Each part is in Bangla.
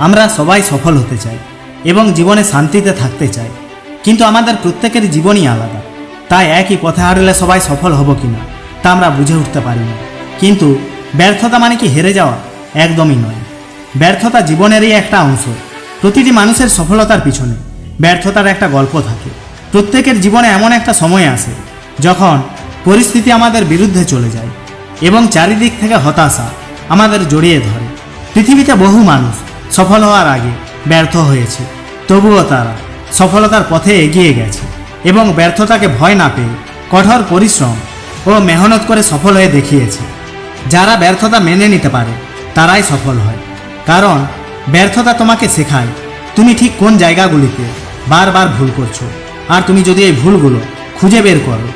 আমরা সবাই সফল হতে চাই এবং জীবনে শান্তিতে থাকতে চাই, কিন্তু আমাদের প্রত্যেকের জীবনই আলাদা। তাই একই পথে হাঁটলে সবাই সফল হব কিনা তা আমরা বুঝে উঠতে পারি না। কিন্তু ব্যর্থতা মানে কি হেরে যাওয়া? একদমই নয়। ব্যর্থতা জীবনেরই একটা অংশ। প্রতিটি মানুষের সফলতার পিছনে ব্যর্থতার একটা গল্প থাকে। প্রত্যেকের জীবনে এমন একটা সময় আসে যখন পরিস্থিতি আমাদের বিরুদ্ধে চলে যায় এবং চারিদিক থেকে হতাশা আমাদের জড়িয়ে ধরে। পৃথিবীতে বহু মানুষ সফল হওয়ার আগে ব্যর্থ হয়েছে, তবুও তারা সফলতার পথে এগিয়ে গেছে এবং ব্যর্থতাকে ভয় না পেয়ে কঠোর পরিশ্রম ও মেহনত করে সফল হয়ে দেখিয়েছে। যারা ব্যর্থতা মেনে নিতে পারে তারাই সফল হয়, কারণ ব্যর্থতা তোমাকে শেখায় তুমি ঠিক কোন জায়গাগুলিতে বারবার ভুল করছো। আর তুমি যদি এই ভুলগুলো খুঁজে বের করো,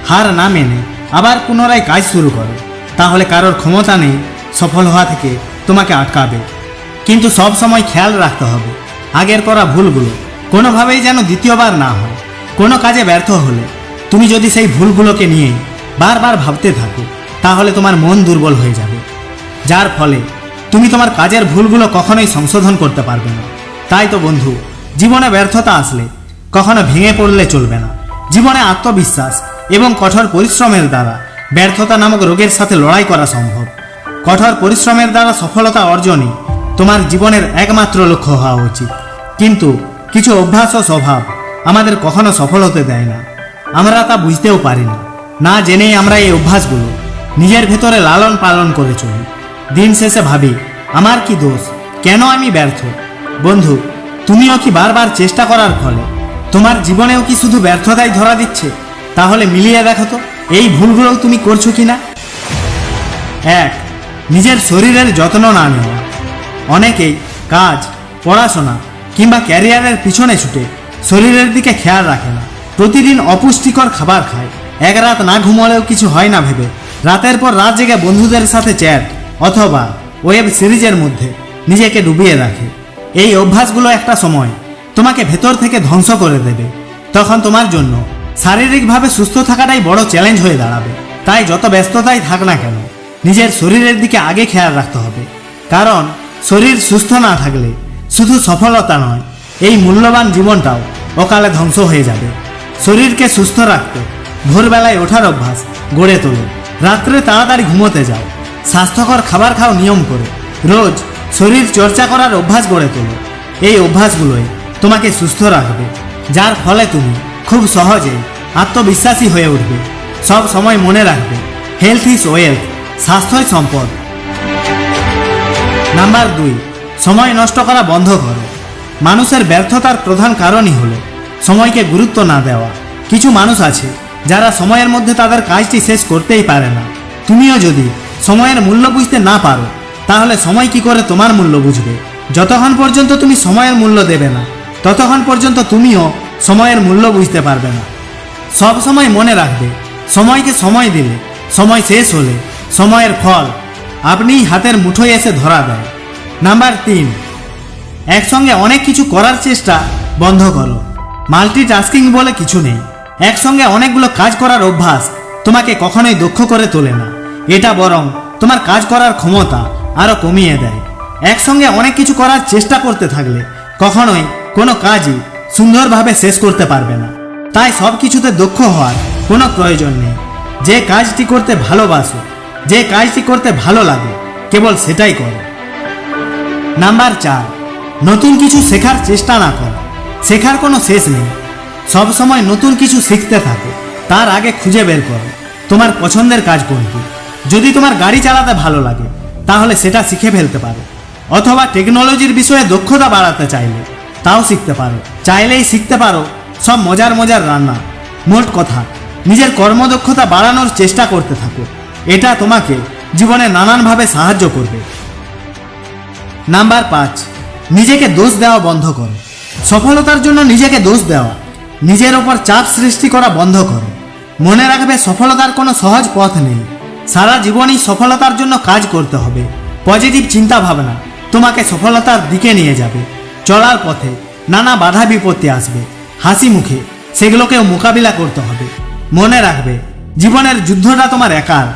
হার না মেনে আবার পুনরায় কাজ শুরু করো, তাহলে কারোর ক্ষমতা নেই সফল হওয়া থেকে তোমাকে আটকাবে। কিন্তু সব সময় খেয়াল রাখতে হবে আগের করা ভুলগুলো কোনোভাবেই যেন দ্বিতীয়বার না হয়। কোনো কাজে ব্যর্থ হলে তুমি যদি সেই ভুলগুলোকে নিয়ে বারবার ভাবতে থাকো, তাহলে তোমার মন দুর্বল হয়ে যাবে, যার ফলে তুমি তোমার কাজের ভুলগুলো কখনোই সংশোধন করতে পারবে না। তাই তো বন্ধু, জীবনে ব্যর্থতা আসলে কখনো ভেঙে পড়লে চলবে না। জীবনে আত্মবিশ্বাস এবং কঠোর পরিশ্রমের দ্বারা ব্যর্থতা নামক রোগের সাথে লড়াই করা সম্ভব। কঠোর পরিশ্রমের দ্বারা সফলতা অর্জনই তোমার জীবনের একমাত্র লক্ষ্য হওয়া উচিত। কিন্তু কিছু অভ্যাস ও স্বভাব আমাদের কখনো সফল হতে দেয় না। আমরা তা বুঝতেও পারি না। না জেনেই আমরা এই অভ্যাসগুলো নিজের ভেতরে লালন পালন করে চলি। দিন শেষে ভাবি, আমার কি দোষ, কেন আমি ব্যর্থ? বন্ধু, তুমিও কি বারবার চেষ্টা করার ফলে তোমার জীবনেও কি শুধু ব্যর্থতাই ধরা দিচ্ছে? তাহলে মিলিয়ে দেখো তো এই ভুলগুলোও তুমি করছো কিনা। 1. নিজের শরীরের যত্ন না নেওয়া। অনেকেই কাজ, পড়াশোনা কিংবা ক্যারিয়ারের পিছনে ছুটে শরীরের দিকে খেয়াল রাখে না। প্রতিদিন অপুষ্টিকর খাবার খায়, এক রাত না ঘুমালেও কিছু হয় না ভেবে রাতের পর রাত জেগে বন্ধুদের সাথে চ্যাট অথবা ওয়েব সিরিজের মধ্যে নিজেকে ডুবিয়ে রাখে। এই অভ্যাসগুলো একটা সময় তোমাকে ভেতর থেকে ধ্বংস করে দেবে। তখন তোমার জন্য শারীরিকভাবে সুস্থ থাকাটাই বড় চ্যালেঞ্জ হয়ে দাঁড়াবে। তাই যত ব্যস্ততাই থাক না কেন, নিজের শরীরের দিকে আগে খেয়াল রাখতে হবে, কারণ শরীর সুস্থ না থাকলে শুধু সফলতা নয়, এই মূল্যবান জীবনটাও অকালে ধ্বংস হয়ে যাবে। শরীরকে সুস্থ রাখতে ভোরবেলায় ওঠার অভ্যাস গড়ে তোলো, রাত্রে তাড়াতাড়ি ঘুমোতে যাও, স্বাস্থ্যকর খাবার খাও নিয়ম করে, রোজ শরীর চর্চা করার অভ্যাস গড়ে তোলো। এই অভ্যাসগুলোই তোমাকে সুস্থ রাখবে, যার ফলে তুমি খুব সহজেই আত্মবিশ্বাসী হয়ে উঠবে। সব সময় মনে রাখবে, হেলথ ইজ ওয়েলথ, স্বাস্থ্যই সম্পদ। নাম্বার 2, সময় নষ্ট করা বন্ধ করো। মানুষের ব্যর্থতার প্রধান কারণই হলো সময়কে গুরুত্ব না দেওয়া। কিছু মানুষ আছে যারা সময়ের মধ্যে তাদের কাজটি শেষ করতেই পারে না। তুমিও যদি সময়ের মূল্য বুঝতে না পারো, তাহলে সময় কি করে তোমার মূল্য বুঝবে? যতক্ষণ পর্যন্ত তুমি সময়ের মূল্য দেবে না, ততক্ষণ পর্যন্ত তুমিও সময়ের মূল্য বুঝতে পারবে না। সব সময় মনে রাখবে, সময়কে সময় দিলে, সময় শেষ হলে সময়ের ফল আপনিই হাতের মুঠোয় এসে ধরা দেয়। নাম্বার 3, একসঙ্গে অনেক কিছু করার চেষ্টা বন্ধ করো। মাল্টিটাস্কিং বলে কিছু নেই। একসঙ্গে অনেকগুলো কাজ করার অভ্যাস তোমাকে কখনোই দক্ষ করে তোলে না, এটা বরং তোমার কাজ করার ক্ষমতা আরও কমিয়ে দেয়। একসঙ্গে অনেক কিছু করার চেষ্টা করতে থাকলে কখনোই কোনো কাজই সুন্দরভাবে শেষ করতে পারবে না। তাই সব কিছুতে দক্ষ হওয়ার কোনো প্রয়োজন নেই। যে কাজটি করতে ভালোবাসো, যে কাজটি করতে ভালো লাগে, কেবল সেটাই করো। নাম্বার 4, নতুন কিছু শেখার চেষ্টা না করো। শেখার কোনো শেষ নেই, সব সময় নতুন কিছু শিখতে থাকো। তার আগে খুঁজে বের করো তোমার পছন্দের কাজ কোনটি। যদি তোমার গাড়ি চালাতে ভালো লাগে, তাহলে সেটা শিখে ফেলতে পারো, অথবা টেকনোলজির বিষয়ে দক্ষতা বাড়াতে চাইলে তাও শিখতে পারো। চাইলেই শিখতে পারো সব মজার মজার রান্না। মোট কথা, নিজের কর্মদক্ষতা বাড়ানোর চেষ্টা করতে থাকো, এটা তোমাকে জীবনে নানানভাবে সাহায্য করবে। নাম্বার 5, নিজেকে দোষ দেওয়া বন্ধ করো। সফলতার জন্য নিজেকে দোষ দেওয়া, নিজের ওপর চাপ সৃষ্টি করা বন্ধ করো। মনে রাখবে, সফলতার কোনো সহজ পথ নেই। সারা জীবনই সফলতার জন্য কাজ করতে হবে। পজিটিভ চিন্তা ভাবনা তোমাকে সফলতার দিকে নিয়ে যাবে। চলার পথে নানা বাধা বিপত্তি আসবে, হাসি মুখে সেগুলোকেও মোকাবিলা করতে হবে। মনে রাখবে, জীবনের যুদ্ধটা তোমার একার,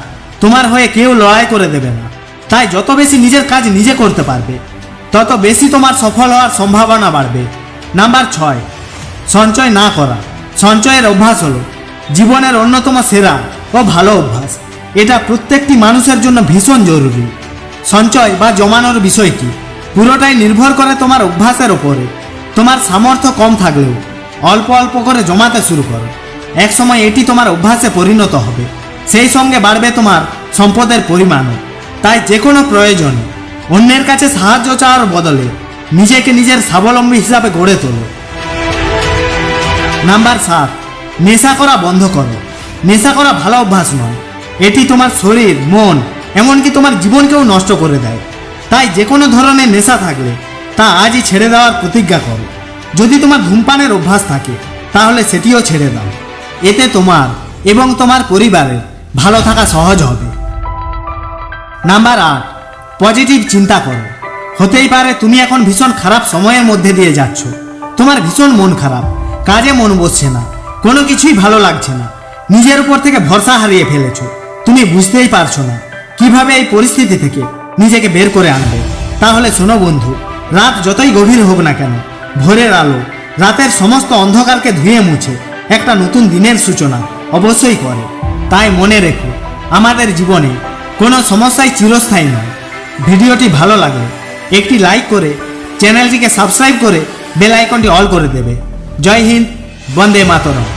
তোমার হয়ে কেউ লড়াই করে দেবে না। তাই যত বেশি নিজের কাজ নিজে করতে পারবে, তত বেশি তোমার সফল হওয়ার সম্ভাবনা বাড়বে। নাম্বার 6, সঞ্চয় না করা। সঞ্চয়ের অভ্যাস হলো জীবনের অন্যতম সেরা ও ভালো অভ্যাস। এটা প্রত্যেকটি মানুষের জন্য ভীষণ জরুরি। সঞ্চয় বা জমানোর বিষয়টি পুরোটাই নির্ভর করে তোমার অভ্যাসের ওপরে। তোমার সামর্থ্য কম থাকলেও অল্প অল্প করে জমাতে শুরু করো। একসময় এটি তোমার অভ্যাসে পরিণত হবে, সেই সঙ্গে বাড়বে তোমার সম্পদের পরিমাণও। তাই যে কোনো প্রয়োজনে অন্যের কাছে সাহায্য চাওয়ার বদলে নিজেকে নিজের স্বাবলম্বী হিসাবে গড়ে তোলো। নাম্বার 7, নেশা করা বন্ধ করো। নেশা করা ভালো অভ্যাস নয়, এটি তোমার শরীর, মন, এমনকি তোমার জীবনকেও নষ্ট করে দেয়। তাই যে কোনো ধরনের নেশা থাকলে তা আজই ছেড়ে দেওয়ার প্রতিজ্ঞা করো। যদি তোমার ধূমপানের অভ্যাস থাকে তাহলে সেটিও ছেড়ে দাও। এতে তোমার এবং তোমার পরিবারের ভালো থাকা সহজ হবে। নাম্বার 8, পজিটিভ চিন্তা করো। হতেই পারে তুমি এখন ভীষণ খারাপ সময়ের মধ্যে দিয়ে যাচ্ছ। তোমার ভীষণ মন খারাপ, কাজে মন বসছে না, কোনো কিছুই ভালো লাগছে না, নিজের উপর থেকে ভরসা হারিয়ে ফেলেছো। তুমি বুঝতেই পারছো না কিভাবে এই পরিস্থিতি থেকে নিজেকে বের করে আনবে। তাহলে শোনো বন্ধু, রাত যতই গভীর হোক না কেন, ভোরের আলো রাতের সমস্ত অন্ধকারকে ধুয়ে মুছে একটা নতুন দিনের সূচনা অবশ্যই করে। তাই মনে রেখো, আমাদের জীবনে কোনো সমস্যাই চিরস্থায়ী নয়। ভিডিওটি ভালো লাগলে একটি লাইক করে চ্যানেলটিকে সাবস্ক্রাইব করে বেল আইকনটি অল করে দেবে। জয় হিন্দ, বন্দে মাতরম।